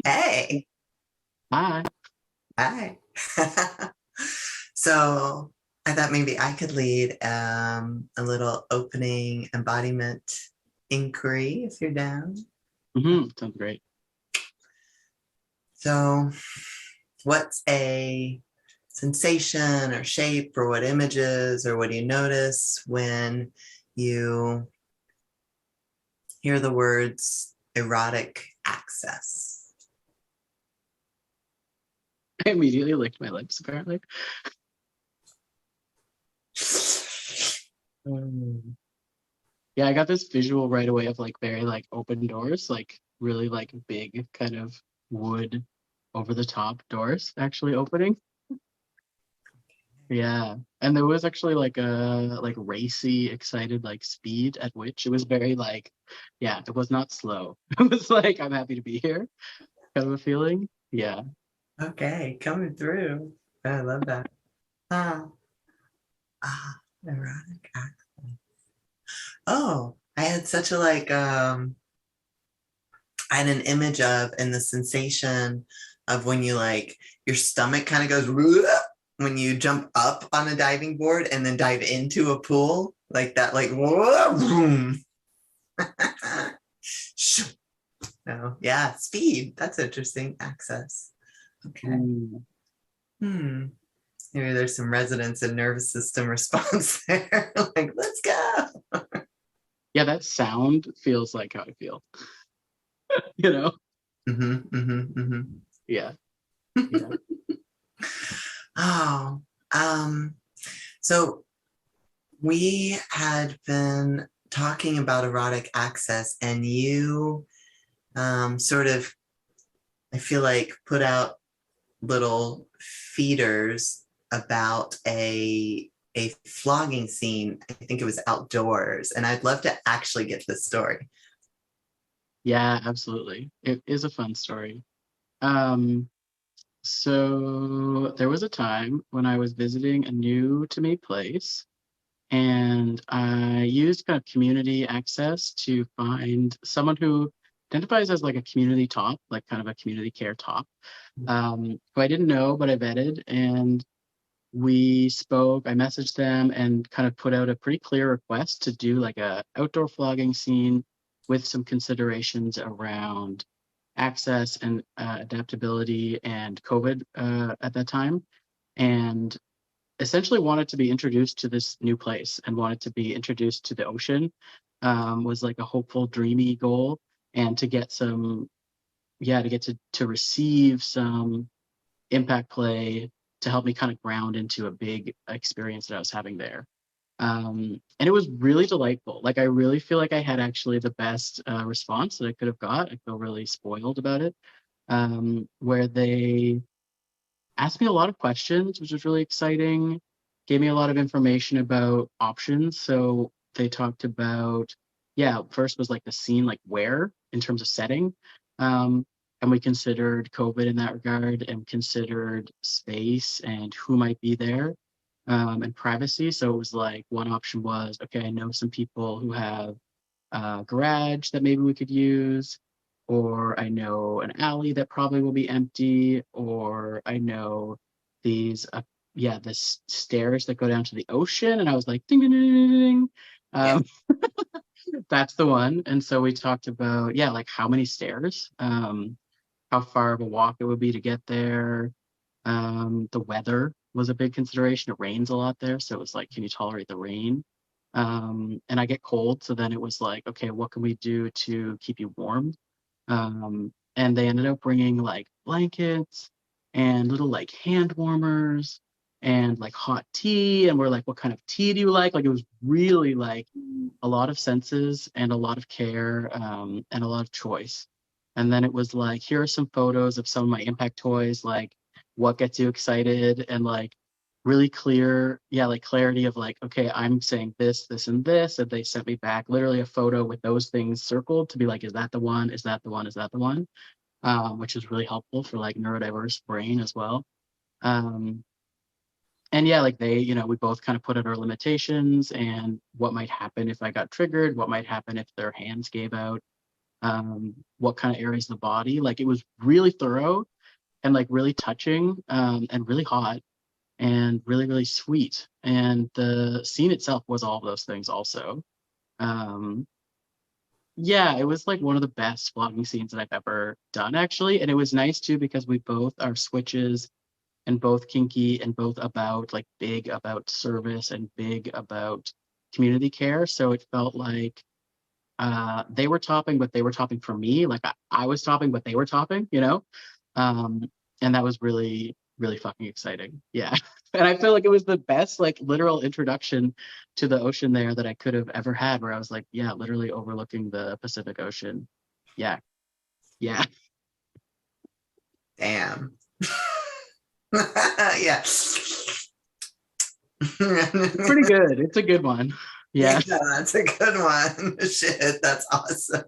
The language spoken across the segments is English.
Hey, Hi. hi. So I thought maybe I could lead a little opening embodiment inquiry if you're down. Sounds great. So, what's a sensation or shape or what images or what do you notice when you hear the words erotic access? I immediately licked my lips, apparently. Um, yeah, I got this visual right away of like very like open doors, like really like big kind of wood over the top doors actually opening. Yeah. And there was actually like a like racy, excited like speed at which it was very like, yeah, it was not slow. It was like, I'm happy to be here kind of a feeling. Yeah. Okay, coming through. I love that. Ah, erotic access. Oh, I had such a I had an image of and the sensation of when you like your stomach kind of goes when you jump up on a diving board and then dive into a pool like that, like boom. No, yeah, speed. That's interesting. Access. Okay. Mm. Hmm. Maybe there's some resonance and nervous system response there. Like, let's go. Yeah, that sound feels like how I feel, you know? Mm-hmm, mm-hmm, mm-hmm. Yeah. Yeah. Oh, um, so we had been talking about erotic access, and you sort of, I feel like, put out little feeders about a flogging scene. I think it was outdoors, and I'd love to actually get this story. Yeah, absolutely. It is a fun story. Um, so there was a time when I was visiting a new to me place, and I used kind of community access to find someone who identifies as like a community top, like kind of a community care top, who I didn't know, but I vetted, and we spoke. I messaged them and kind of put out a pretty clear request to do like a outdoor flogging scene with some considerations around access and adaptability and COVID at that time, and essentially wanted to be introduced to this new place and wanted to be introduced to the ocean. Was like a hopeful, dreamy goal, and to get some, yeah, to get to receive some impact play to help me kind of ground into a big experience that I was having there. And it was really delightful. Like I really feel like I had actually the best response that I could have got. I feel really spoiled about it. Where they asked me a lot of questions, which was really exciting. Gave me a lot of information about options. So they talked about, yeah, first was like the scene, like where in terms of setting. Um, and we considered COVID in that regard and considered space and who might be there, and privacy. So it was like one option was, okay, I know some people who have a garage that maybe we could use, or I know an alley that probably will be empty, or I know these, yeah, the stairs that go down to the ocean. And I was like, ding, ding, ding, ding, ding. Ding. Yeah. Um, that's the one. And so we talked about, yeah, like how many stairs, how far of a walk it would be to get there. The weather was a big consideration. It rains a lot there, so it was like, can you tolerate the rain? And I get cold, so then it was like, okay, what can we do to keep you warm? And they ended up bringing like blankets and little like hand warmers and like hot tea, and we're like, what kind of tea do you like? Like it was really like a lot of senses and a lot of care, and a lot of choice. And then it was like, here are some photos of some of my impact toys, like what gets you excited, and like really clear, yeah, like clarity of like, okay, I'm saying this, this, and this. And they sent me back literally a photo with those things circled to be like, is that the one? Is that the one? Is that the one? Which is really helpful for like neurodiverse brain as well. Um, and yeah, like they, we both kind of put out our limitations and what might happen if I got triggered, what might happen if their hands gave out. what kind of areas of the body. Like, it was really thorough and like really touching, and really hot and really, really sweet. And the scene itself was all of those things also. Um, yeah, it was like one of the best vlogging scenes that I've ever done, actually. And it was nice too because we both are switches and both kinky and both about like big about service and big about community care. So it felt like they were topping, but they were topping for me. Like I was topping, but they were topping, you know? Um, and that was really, really fucking exciting. Yeah. And I feel like it was the best, like, literal introduction to the ocean there that I could have ever had, where I was like, yeah, literally overlooking the Pacific Ocean. Yeah. Yeah. Damn. Yeah. Pretty good. It's a good one. Yeah, Yeah. that's a good one. Shit, that's awesome.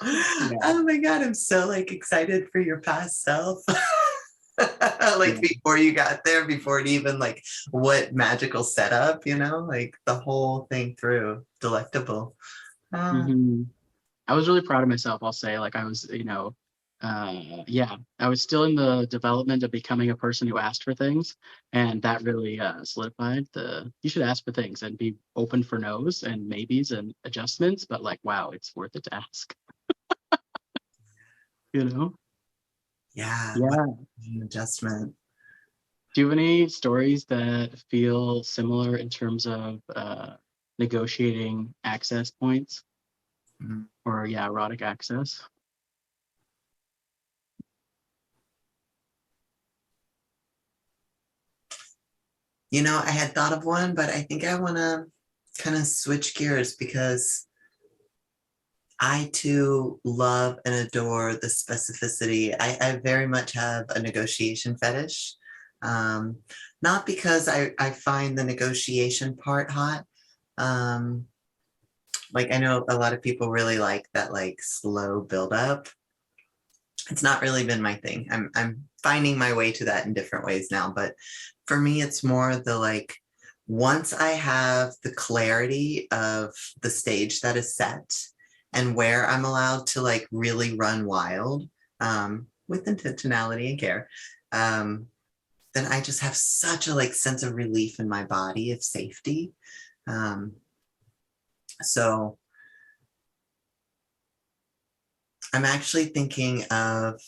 Yeah. Oh my God, I'm so like excited for your past self. Like Yeah. before you got there, before it even like what magical setup, like the whole thing through. Delectable. Ah, Hmm. I was really proud of myself, I'll say. Like, I was, yeah, I was still in the development of becoming a person who asked for things. And that really solidified you should ask for things and be open for no's and maybes and adjustments. But like, wow, it's worth it to ask, you know? yeah, what Yeah. an adjustment. Do you have any stories that feel similar in terms of negotiating access points Mhm. or, yeah, erotic access? I had thought of one, but I think I want to kind of switch gears because I too love and adore the specificity. I very much have a negotiation fetish. Um, Not because I find the negotiation part hot. Um, like I know a lot of people really like that like slow build up. It's not really been my thing. I'm finding my way to that in different ways now, but for me it's more the like once I have the clarity of the stage that is set and where I'm allowed to like really run wild, with intentionality and care, um, then I just have such a like sense of relief in my body of safety. Um, so I'm actually thinking of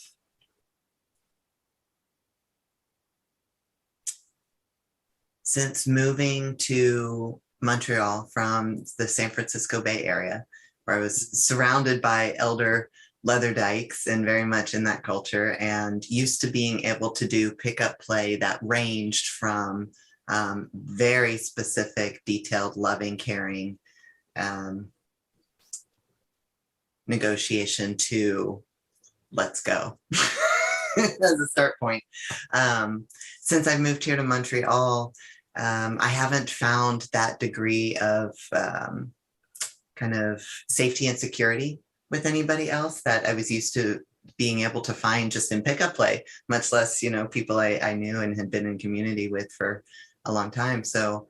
since moving to Montreal from the San Francisco Bay Area, where I was surrounded by elder leather dykes and very much in that culture, and used to being able to do pickup play that ranged from very specific, detailed, loving, caring um, negotiation to let's go as a start point. Um, since I've moved here to Montreal, I haven't found that degree of kind of safety and security with anybody else that I was used to being able to find just in pickup play, much less, people I knew and had been in community with for a long time. So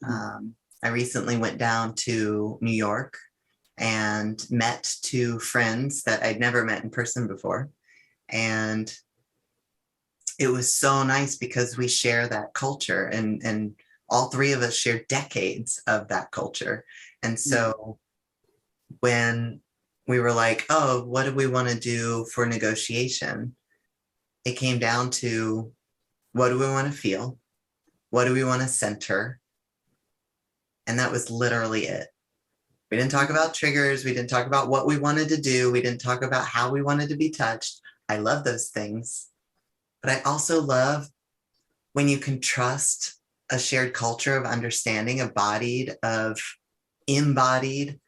I recently went down to New York and met two friends that I'd never met in person before. And it was so nice because we share that culture and all three of us share decades of that culture. And so when we were like, oh, what do we want to do for negotiation? It came down to what do we want to feel? What do we want to center? And that was literally it. We didn't talk about triggers. We didn't talk about what we wanted to do. We didn't talk about how we wanted to be touched. I love those things. But I also love when you can trust a shared culture of understanding, of embodied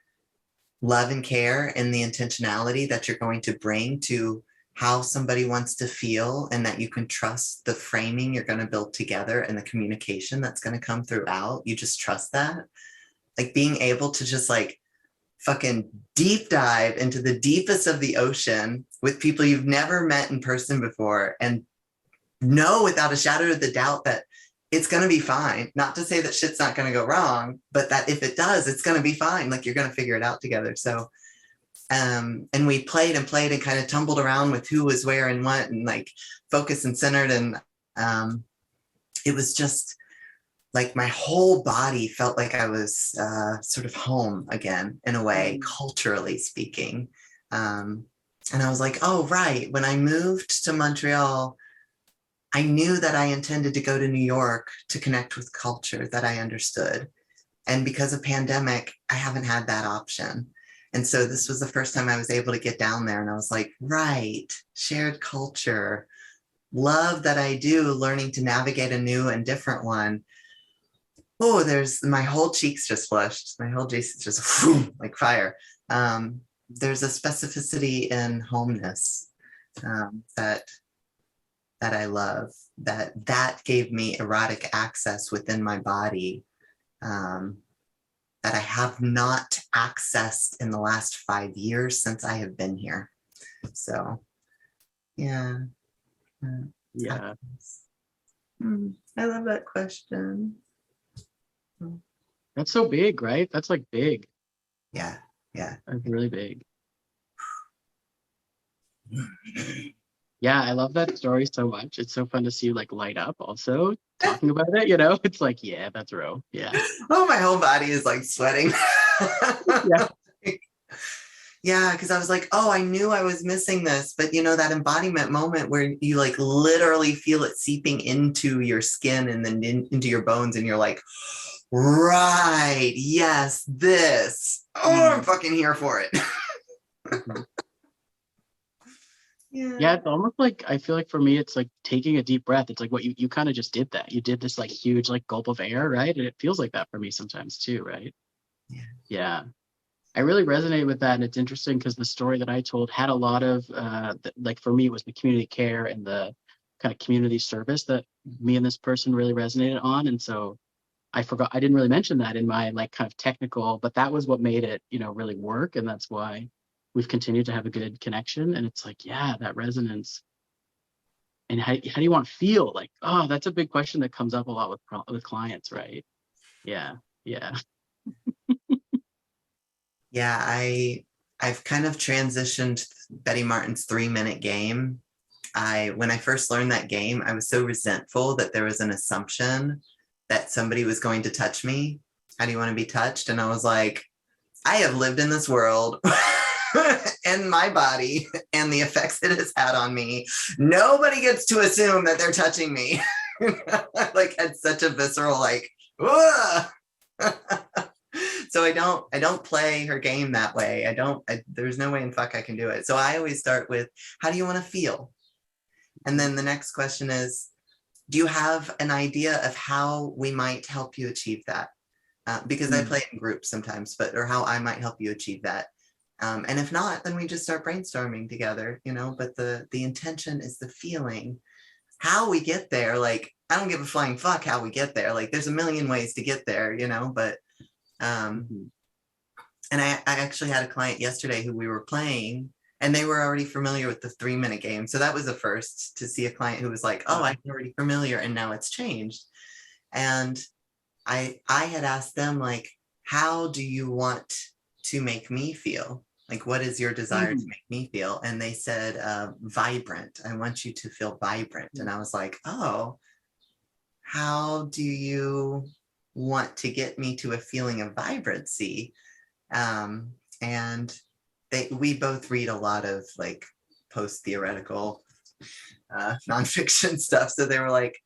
love and care and the intentionality that you're going to bring to how somebody wants to feel, and that you can trust the framing you're going to build together and the communication that's going to come throughout. You just trust that. Like being able to just like fucking deep dive into the deepest of the ocean with people you've never met in person before and know without a shadow of the doubt that it's going to be fine. Not to say that shit's not going to go wrong, but that if it does, it's going to be fine. Like you're going to figure it out together. So And we played and played and kind of tumbled around with who was where and what, and like focused and centered. And it was just like my whole body felt like I was sort of home again in a way, culturally speaking. And I was like, oh, right. When I moved to Montreal, I knew that I intended to go to New York to connect with culture that I understood. And because of pandemic, I haven't had that option. And so this was the first time I was able to get down there. And I was like, right, shared culture, love that I do, learning to navigate a new and different one. Oh, there's my whole cheeks just flushed. My whole cheeks just like fire. There's a specificity in homeness that I love, that gave me erotic access within my body that I have not accessed in the last 5 years since I have been here. So, yeah. Yeah. I love that question. That's so big, right? That's like big. Yeah. That's really big. Yeah, I love that story so much. It's so fun to see you like light up also talking about it, you know? It's like, yeah, that's Ro. Yeah. Oh, my whole body is like sweating. Yeah. Yeah, because I was like, oh, I knew I was missing this. But you know, that embodiment moment where you like literally feel it seeping into your skin and then into your bones, and you're like, right, yes, this. Oh, I'm fucking here for it. Yeah, it's almost like I feel like for me, it's like taking a deep breath. It's like what you kind of just did that. You did this like huge like gulp of air, right? And it feels like that for me sometimes too, right? Yeah. I really resonate with that. And it's interesting because the story that I told had a lot of like for me, it was the community care and the kind of community service that me and this person really resonated on. And so I didn't really mention that in my like kind of technical, but that was what made it, you know, really work. And that's why we've continued to have a good connection. And it's like, yeah, that resonance. And how do you want to feel? Like, oh, that's a big question that comes up a lot with clients, right? Yeah. Yeah, I've kind of transitioned Betty Martin's 3 minute game. When I first learned that game, I was so resentful that there was an assumption that somebody was going to touch me. How do you want to be touched? And I was like, I have lived in this world and my body and the effects it has had on me. Nobody gets to assume that they're touching me. I like had such a visceral like, so I don't play her game that way. There's no way in fuck I can do it. So I always start with, how do you want to feel? And then the next question is, do you have an idea of how we might help you achieve that? Because I play in groups sometimes, or how I might help you achieve that. And if not, then we just start brainstorming together, you know, but the intention is the feeling. How we get there, like, I don't give a flying fuck how we get there. Like, there's a million ways to get there, you know, but and I actually had a client yesterday who we were playing, and they were already familiar with the 3 minute game. So that was a first to see a client who was like, oh, I'm already familiar, and now it's changed. And I had asked them, like, how do you want to make me feel? Like, what is your desire to make me feel? And they said, vibrant. I want you to feel vibrant. And I was like, oh, how do you want to get me to a feeling of vibrancy? And we both read a lot of like post-theoretical nonfiction stuff. So they were like,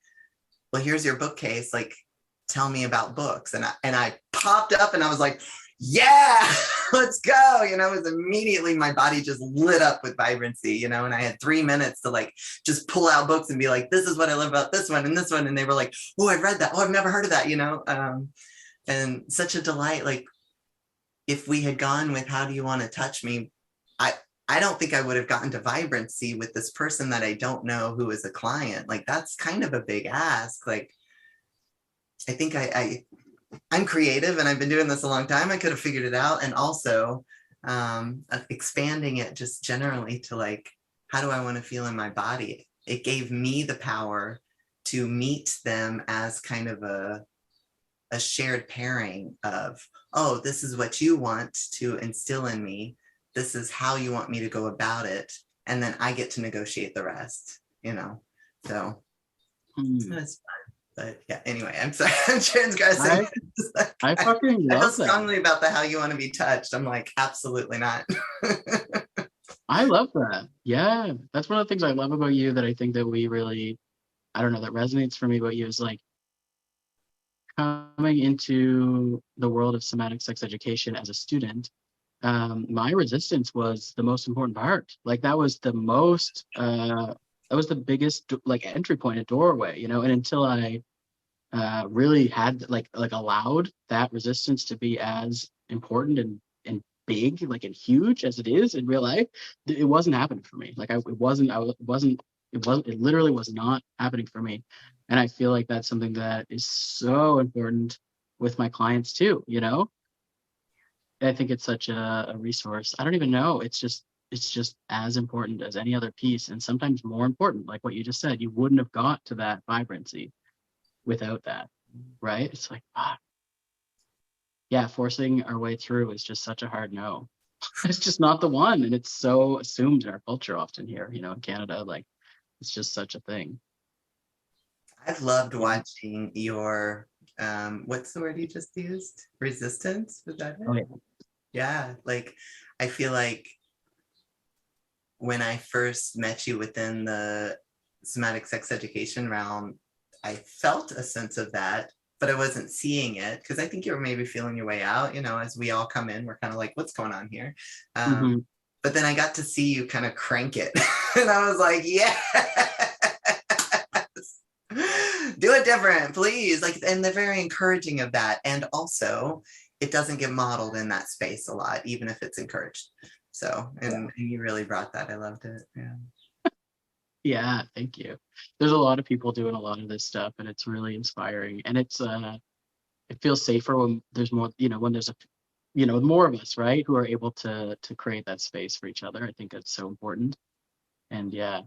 well, here's your bookcase. Like, tell me about books. And I popped up and I was like, yeah, let's go. You know, it was immediately my body just lit up with vibrancy, you know, and I had 3 minutes to like just pull out books and be like, this is what I love about this one and this one. And they were like, oh, I've read that. Oh, I've never heard of that, you know? And such a delight. Like, if we had gone with how do you want to touch me, I don't think I would have gotten to vibrancy with this person that I don't know who is a client. Like, that's kind of a big ask. Like, I think I'm creative and I've been doing this a long time. I could have figured it out. And also expanding it just generally to like, how do I want to feel in my body? It gave me the power to meet them as kind of a shared pairing of, oh, this is what you want to instill in me. this is how you want me to go about it. And then I get to negotiate the rest, you know? So it's fun. But yeah, anyway, I'm sorry, I'm transgressing. I fucking I feel love that. strongly about the how you want to be touched. I'm like, absolutely not. I love that. Yeah. That's one of the things I love about you that I think that we really, I don't know, that resonates for me about you is like coming into the world of somatic sex education as a student. My resistance was the most important part. Like that was the most, that was the biggest like entry point, a doorway, you know. And until I really had like allowed that resistance to be as important and big, like and huge as it is in real life, it wasn't happening for me. Like it literally was not happening for me. And I feel like that's something that is so important with my clients too, you know. I think it's such a resource. I don't even know. It's just as important as any other piece, and sometimes more important. Like what you just said, you wouldn't have got to that vibrancy without that, right? It's like, yeah, forcing our way through is just such a hard no. It's just not the one, and it's so assumed in our culture often here, you know, in Canada. Like, it's just such a thing. I've loved Yeah. watching your what's the word you just used? Resistance? Was that Oh it? yeah. Yeah. Like I feel like when I first met you within the somatic sex education realm, I felt a sense of that, but I wasn't seeing it because I think you were maybe feeling your way out, you know, as we all come in, we're kind of like, what's going on here? Hmm. But then I got to see you kind of crank it. And I was like, yeah, do it different, please. Like, and they're very encouraging of that. And also, it doesn't get modeled in that space a lot, even if it's encouraged. So, and you really brought that. I loved it. Yeah. Yeah, thank you. There's a lot of people doing a lot of this stuff, and it's really inspiring. And it feels safer when there's more, you know, when there's a, you know, more of us, right, who are able to create that space for each other. I think that's so important. And yeah,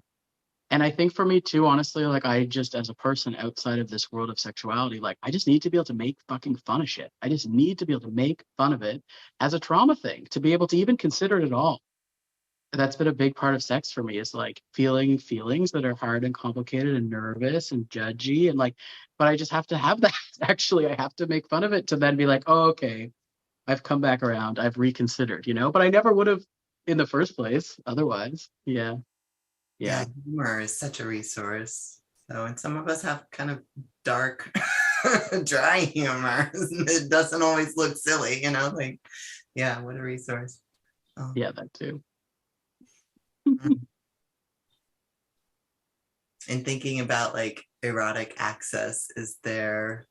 and I think for me too, honestly, like I just as a person outside of this world of sexuality, like I just need to be able to make fucking fun of shit. I just need to be able to make fun of it as a trauma thing, to be able to even consider it at all. That's been a big part of sex for me is like feeling feelings that are hard and complicated and nervous and judgy and like, but I just have to have that. Actually, I have to make fun of it to then be like, oh, okay, I've come back around, I've reconsidered, you know, but I never would have in the first place otherwise. Yeah. Yeah, Yeah. humor is such a resource. So, and some of us have kind of dark, dry humor. It doesn't always look silly, you know, like, yeah, what a resource. Oh. Yeah, that too. And thinking about like erotic access, is there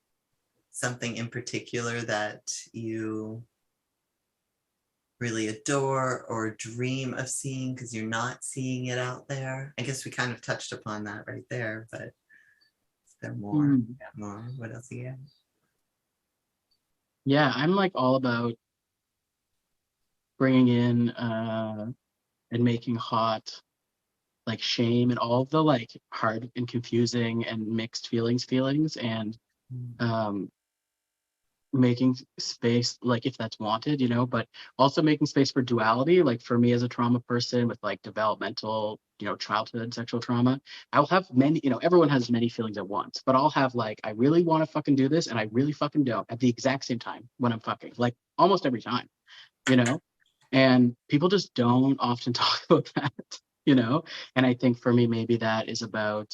something in particular that you really adore or dream of seeing because you're not seeing it out there? I guess we kind of touched upon that right there, but is there more? Mm. Yeah, more. What else you got? Yeah, I'm like all about bringing in and making hot like shame and all of the like hard and confusing and mixed feelings and um making space like if that's wanted, you know, but also making space for duality. Like for me as a trauma person with like developmental, you know, childhood sexual trauma, I'll have many, you know, everyone has many feelings at once, but I'll have like I really want to fucking do this and I really fucking don't at the exact same time when I'm fucking, like almost every time, you know. And people just don't often talk about that, you know. And I think for me maybe that is about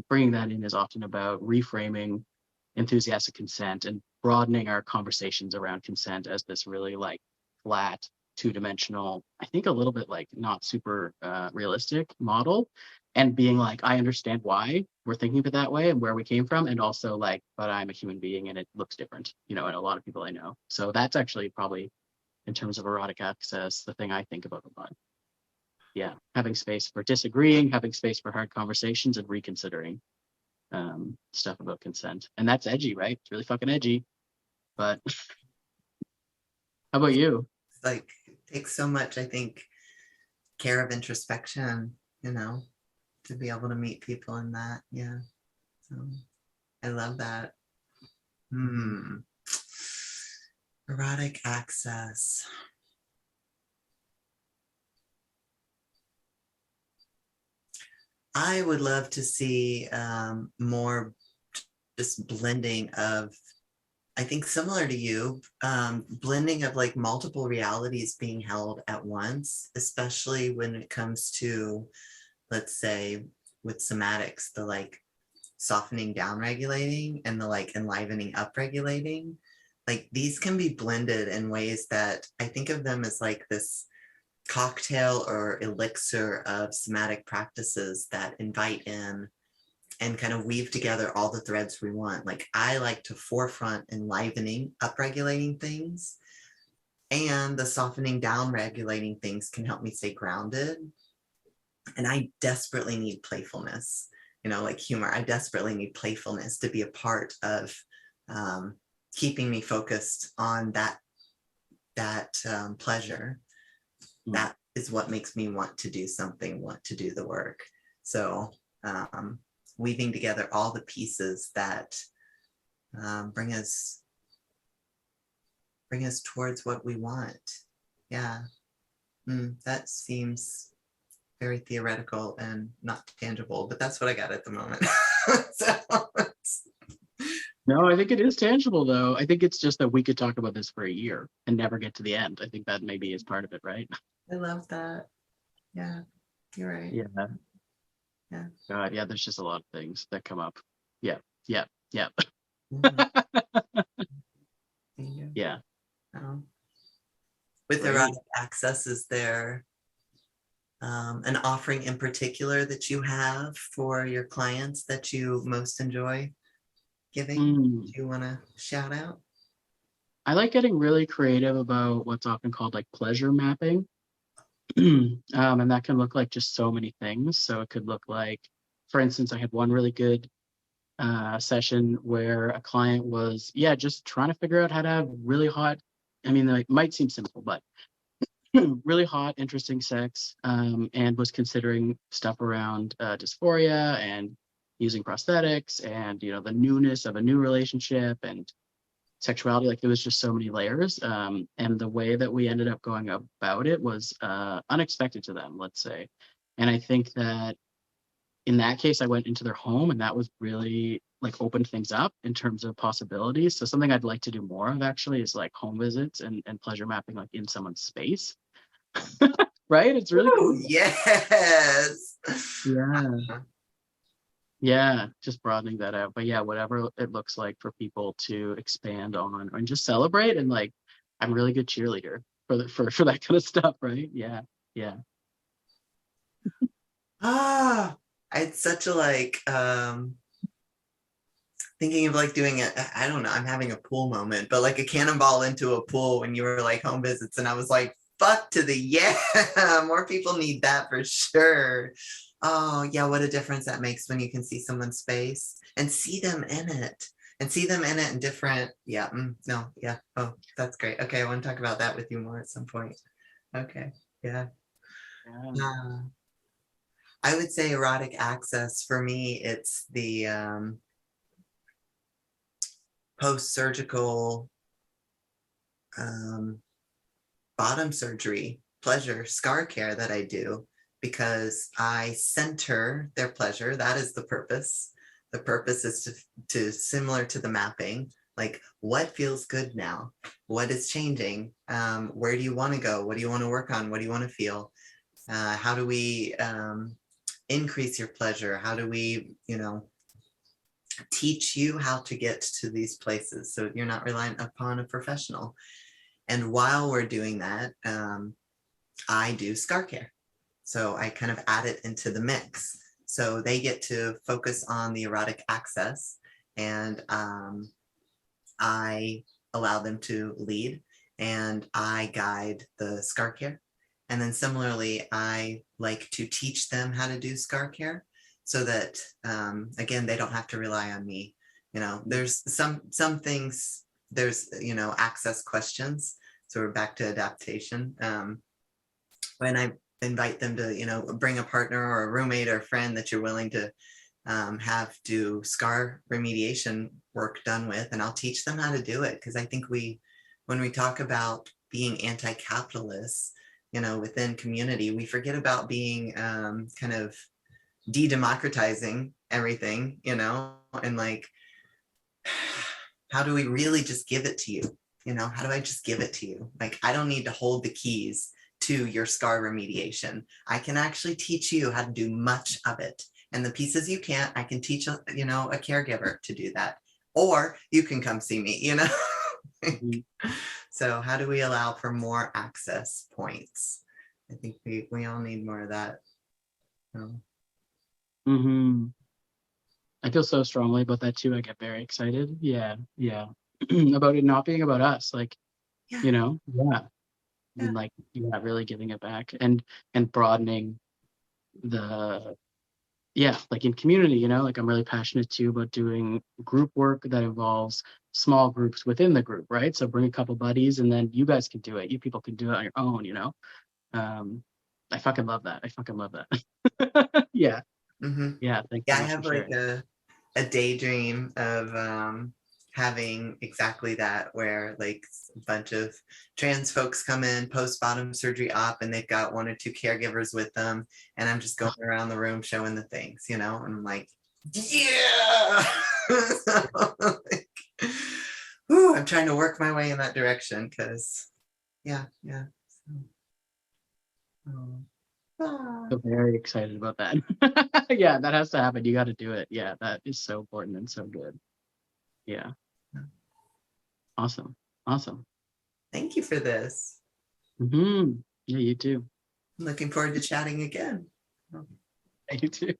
bringing that in is often about reframing enthusiastic consent and broadening our conversations around consent as this really like flat two-dimensional, I think a little bit like not super realistic model, and being like I understand why we're thinking of it that way and where we came from, and also like but I'm a human being and it looks different, you know, and a lot of people I know. So that's actually probably in terms of erotic access the thing I think about a lot. Yeah, having space for disagreeing, having space for hard conversations and reconsidering stuff about consent. And that's edgy, right? It's really fucking edgy. But how about you? It's like it takes so much, I think, care of introspection, you know, to be able to meet people in that. Yeah. So I love that. Hmm. Erotic access. I would love to see more just blending of, I think similar to you, blending of like multiple realities being held at once, especially when it comes to, let's say, with somatics, the like softening down regulating and the like enlivening up regulating. Like these can be blended in ways that I think of them as like this cocktail or elixir of somatic practices that invite in and kind of weave together all the threads we want. Like I like to forefront enlivening, upregulating things, and the softening down regulating things can help me stay grounded. And I desperately need playfulness, like humor. I desperately need playfulness to be a part of um, keeping me focused on that pleasure. That is what makes me want to do something, want to do the work. So weaving together all the pieces that bring us towards what we want. Yeah, that seems very theoretical and not tangible, but that's what I got at the moment. So, No, I think it is tangible though. I think it's just that we could talk about this for a year and never get to the end. I think that maybe is part of it, right? I love that. Yeah, you're right. Yeah. Yeah. God, yeah, there's just a lot of things that come up. Yeah, yeah, yeah. Thank you. Yeah. With Great. erotic access, is there an offering in particular that you have for your clients that you most enjoy giving? Do you want to shout out? I like getting really creative about what's often called like pleasure mapping. And that can look like just so many things. So it could look like, for instance, I had one really good session where a client was, just trying to figure out how to have really hot, I mean, like might seem simple, but really hot, interesting sex, and was considering stuff around dysphoria and using prosthetics and, the newness of a new relationship and sexuality. Like there was just so many layers. And the way that we ended up going about it was unexpected to them, let's say. And I think that in that case, I went into their home and that was really like opened things up in terms of possibilities. So something I'd like to do more of actually is like home visits and pleasure mapping like in someone's space. Right? It's really Ooh, cool. yes. Yeah. Yeah, just broadening that out. But yeah, whatever it looks like for people to expand on and just celebrate and like I'm a really good cheerleader for that kind of stuff, right? Yeah. Yeah. It's such a like thinking of like doing it. I don't know, I'm having a pool moment, but like a cannonball into a pool when you were like home visits, and I was like, fuck to the yeah, more people need that for sure. Oh yeah, what a difference that makes when you can see someone's face and see them in it in different, yeah, no, yeah, oh, that's great. Okay, I want to talk about that with you more at some point. Okay, yeah. Yeah. I would say erotic access for me, it's the post-surgical um, bottom surgery pleasure scar care that I do, because I center their pleasure. That is the purpose. The purpose is to similar to the mapping, like what feels good now, what is changing, where do you want to go, what do you want to work on, what do you want to feel, how do we increase your pleasure, how do we teach you how to get to these places so you're not reliant upon a professional. And while we're doing that, I do scar care. So I kind of add it into the mix. So they get to focus on the erotic access, and I allow them to lead, and I guide the scar care. And then similarly, I like to teach them how to do scar care so that, again, they don't have to rely on me. There's some things, there's, access questions. So we're back to adaptation. When I invite them to, bring a partner or a roommate or a friend that you're willing to have do scar remediation work done with, and I'll teach them how to do it. Because I think when we talk about being anti-capitalist, within community, we forget about being kind of de-democratizing everything, you know, and like, how do we really just give it to you? You know, how do I just give it to you? Like, I don't need to hold the keys to your scar remediation. I can actually teach you how to do much of it. And the pieces you can't, I can teach, you know, a caregiver to do that. Or you can come see me, you know? Mhm. So how do we allow for more access points? I think we all need more of that. So, Mhm. I feel so strongly about that too. I get very excited. Yeah, yeah. About it not being about us, like, yeah, yeah. yeah. And like, yeah, really giving it back and broadening the, yeah, like in community, like I'm really passionate too about doing group work that involves small groups within the group, right? So bring a couple buddies and then you guys can do it. You people can do it on your own. Um, I fucking love that. I fucking love that. Yeah. Mm-hmm. Yeah. Thanks Yeah, so I much for have like sharing. a daydream of having exactly that, where like a bunch of trans folks come in post bottom surgery op and they've got one or two caregivers with them, and I'm just going around the room showing the things, you know, and I'm like, yeah. Like, whew, I'm trying to work my way in that direction because yeah, yeah. So, ah. So very excited about that. Yeah, that has to happen. You got to do it. Yeah, that is so important and so good. Yeah. Awesome. Awesome. Thank you for this. Yeah, you too. I'm looking forward to chatting again. You too.